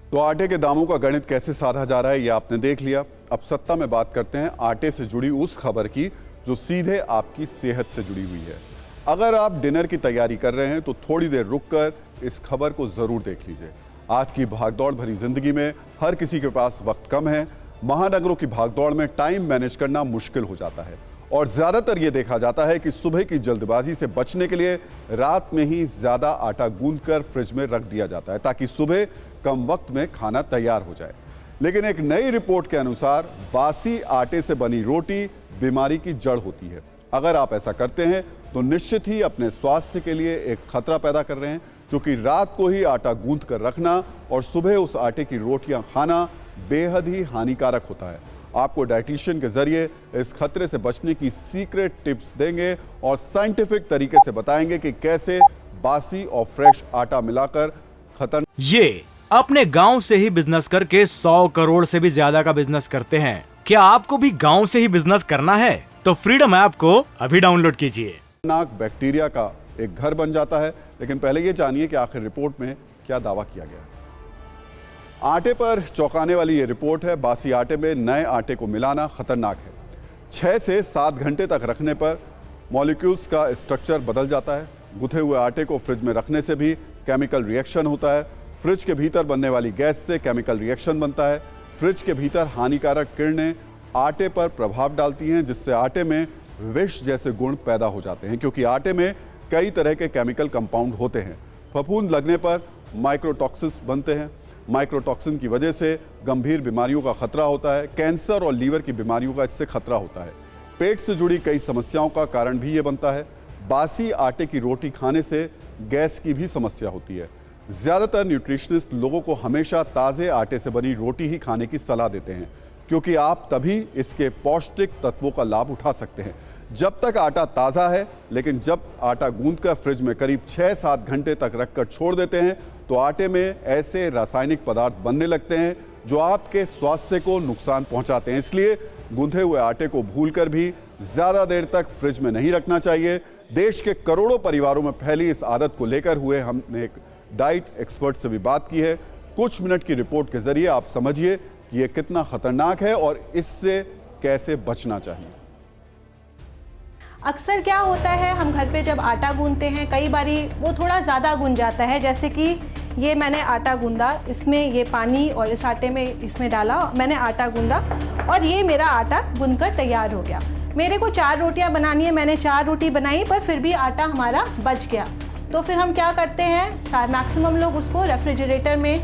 तो आटे के दामों का गणित कैसे साधा जा रहा है ये आपने देख लिया। अब सत्ता में बात करते हैं आटे से जुड़ी उस खबर की जो सीधे आपकी सेहत से जुड़ी हुई है। अगर आप डिनर की तैयारी कर रहे हैं तो थोड़ी देर रुककर इस खबर को जरूर देख लीजिए। आज की भागदौड़ भरी जिंदगी में हर किसी के पास वक्त कम है। महानगरों की भागदौड़ में टाइम मैनेज करना मुश्किल हो जाता है और ज्यादातर ये देखा जाता है कि सुबह की जल्दबाजी से बचने के लिए रात में ही ज्यादा आटा गूंथकर फ्रिज में रख दिया जाता है ताकि सुबह कम वक्त में खाना तैयार हो जाए। लेकिन एक नई रिपोर्ट के अनुसार बासी आटे से बनी रोटी बीमारी की जड़ होती है। अगर आप ऐसा करते हैं तो निश्चित ही अपने स्वास्थ्य के लिए एक खतरा पैदा कर रहे हैं, क्योंकि रात को ही आटा गूंथ कर रखना और सुबह उस आटे की रोटियां खाना बेहद ही हानिकारक होता है। आपको डाइटिशियन के जरिए इस खतरे से बचने की सीक्रेट टिप्स देंगे और साइंटिफिक तरीके से बताएंगे कि कैसे बासी और फ्रेश आटा मिलाकर ये अपने गांव से ही बिजनेस करके 100 करोड़ से भी ज्यादा का बिजनेस करते हैं। क्या आपको भी गांव से ही बिजनेस करना है? तो फ्रीडम ऐप को अभी डाउनलोड कीजिए। खतरनाक बैक्टीरिया का एक घर बन जाता है। लेकिन पहले ये जानिए कि आखिर रिपोर्ट में क्या दावा किया गया है। आटे पर चौंकाने वाली ये रिपोर्ट है। बासी आटे में नए आटे को मिलाना खतरनाक है। 6 से 7 घंटे तक रखने पर मॉलिक्यूल्स का स्ट्रक्चर बदल जाता है। गुथे हुए आटे को फ्रिज में रखने से भी केमिकल रिएक्शन होता है। फ्रिज के भीतर बनने वाली गैस से केमिकल रिएक्शन बनता है। फ्रिज के भीतर हानिकारक किरणें आटे पर प्रभाव डालती हैं, जिससे आटे में विष जैसे गुण पैदा हो जाते हैं, क्योंकि आटे में कई तरह के केमिकल कंपाउंड होते हैं। फफूंद लगने पर माइक्रोटॉक्सिन्स बनते हैं। माइक्रोटॉक्सिन की वजह से गंभीर बीमारियों का खतरा होता है। कैंसर और लीवर की बीमारियों का इससे खतरा होता है। पेट से जुड़ी कई समस्याओं का कारण भी ये बनता है। बासी आटे की रोटी खाने से गैस की भी समस्या होती है। ज़्यादातर न्यूट्रिशनिस्ट लोगों को हमेशा ताज़े आटे से बनी रोटी ही खाने की सलाह देते हैं, क्योंकि आप तभी इसके पौष्टिक तत्वों का लाभ उठा सकते हैं जब तक आटा ताज़ा है। लेकिन जब आटा गूंथकर फ्रिज में करीब 6-7 घंटे तक रखकर छोड़ देते हैं तो आटे में ऐसे रासायनिक पदार्थ बनने लगते हैं जो आपके स्वास्थ्य को नुकसान पहुंचाते हैं। इसलिए गूंथे हुए आटे को भूलकर भी ज़्यादा देर तक फ्रिज में नहीं रखना चाहिए। देश के करोड़ों परिवारों में फैली इस आदत को लेकर हुए हमने एक डाइट एक्सपर्ट से भी बात की है। कुछ मिनट की रिपोर्ट के जरिए आप समझिए कि ये कितना खतरनाक है और इससे कैसे बचना चाहिए। अक्सर क्या होता है, हम घर पे जब आटा गूंथते हैं कई बारी वो थोड़ा ज़्यादा गूंथ जाता है। जैसे कि ये मैंने आटा गूंदा, इसमें ये पानी और इस आटे में इसमें डाला, मैंने आटा गूंदा और ये मेरा आटा गूंथ कर तैयार हो गया। मेरे को 4 रोटियां बनानी है, मैंने 4 रोटी बनाई पर फिर भी आटा हमारा बच गया। तो फिर हम क्या करते हैं, मैक्सिमम लोग उसको रेफ्रिजरेटर में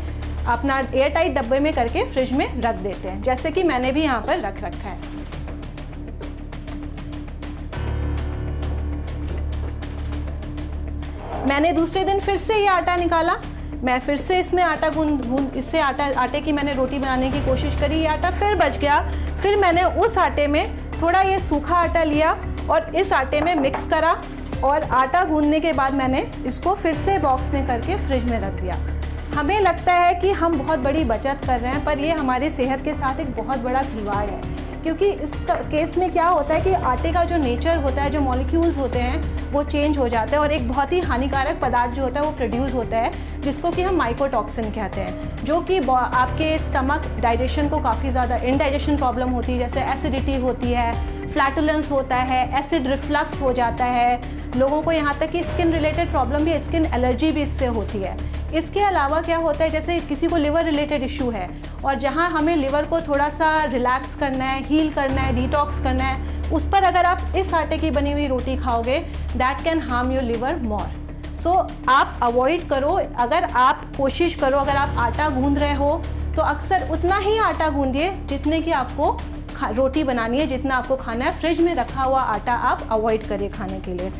अपना एयर टाइट डब्बे में करके फ्रिज में रख देते हैं, जैसे कि मैंने भी यहाँ पर रख रखा है। मैंने दूसरे दिन फिर से ये आटा निकाला, मैं फिर से इसमें आटा इससे आटे की मैंने रोटी बनाने की कोशिश करी, ये आटा फिर बच गया। फिर मैंने उस आटे में थोड़ा ये सूखा आटा लिया और इस आटे में मिक्स करा और आटा गूंदने के बाद मैंने इसको फिर से बॉक्स में करके फ्रिज में रख दिया। हमें लगता है कि हम बहुत बड़ी बचत कर रहे हैं, पर ये हमारी सेहत के साथ एक बहुत बड़ा खिलवाड़ है, क्योंकि इस केस में क्या होता है कि आटे का जो नेचर होता है, जो मॉलिक्यूल्स होते हैं वो चेंज हो जाते हैं और एक बहुत ही हानिकारक पदार्थ जो होता है वो प्रोड्यूस होता है, जिसको कि हम माइकोटॉक्सिन कहते हैं, जो कि आपके स्टमक डाइजेशन को काफ़ी ज़्यादा इंडाइजेशन प्रॉब्लम होती है, जैसे एसिडिटी होती है, फ्लैटुलेंस होता है, एसिड रिफ्लक्स हो जाता है लोगों को, यहाँ तक कि स्किन रिलेटेड प्रॉब्लम भी, स्किन एलर्जी भी इससे होती है। इसके अलावा क्या होता है, जैसे किसी को लिवर रिलेटेड इशू है और जहाँ हमें लिवर को थोड़ा सा रिलैक्स करना है, हील करना है, डिटॉक्स करना है, उस पर अगर आप इस आटे की बनी हुई रोटी खाओगे that can harm your liver more. So आप अवॉइड करो। अगर आप कोशिश करो, अगर आप आटा गूंद रहे हो तो अक्सर उतना ही आटा गूंदिए जितने की आपको रोटी बनानी है, जितना आपको खाना है। फ्रिज में रखा हुआ आटा आप अवॉइड करिए खाने के लिए।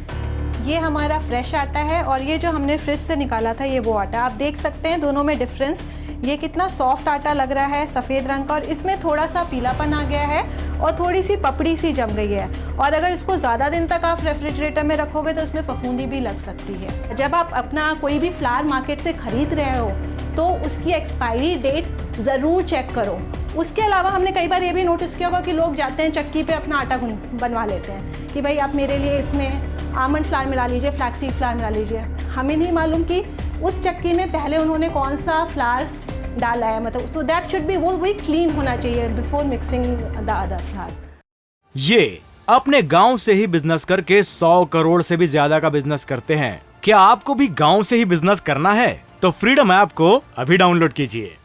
ये हमारा फ्रेश आटा है और ये जो हमने फ्रिज से निकाला था ये वो आटा। आप देख सकते हैं दोनों में डिफरेंस, ये कितना सॉफ्ट आटा लग रहा है, सफ़ेद रंग का, और इसमें थोड़ा सा पीलापन आ गया है और थोड़ी सी पपड़ी सी जम गई है। और अगर इसको ज़्यादा दिन तक आप रेफ्रिजरेटर में रखोगे तो इसमें फफूंदी भी लग सकती है। जब आप अपना कोई भी फ्लावर मार्केट से ख़रीद रहे हो तो उसकी एक्सपायरी डेट ज़रूर चेक करो। उसके अलावा हमने कई बार ये भी नोटिस किया होगा कि लोग जाते हैं चक्की पे अपना आटा बनवा लेते हैं कि भाई आप मेरे लिए इसमें आमंड फ्लावर मिला लीजिए, फ्लैक्सीड फ्लावर मिला लीजिए। हमें नहीं मालूम कि उस चक्की में पहले उन्होंने कौन सा फ्लावर डाला है, मतलब so that should be, वो वही क्लीन होना चाहिए before mixing the other flower. ये अपने गांव से ही बिजनेस करके 100 करोड़ से भी ज्यादा का बिजनेस करते हैं। क्या आपको भी गांव से ही बिजनेस करना है? तो फ्रीडम ऐप को अभी डाउनलोड कीजिए।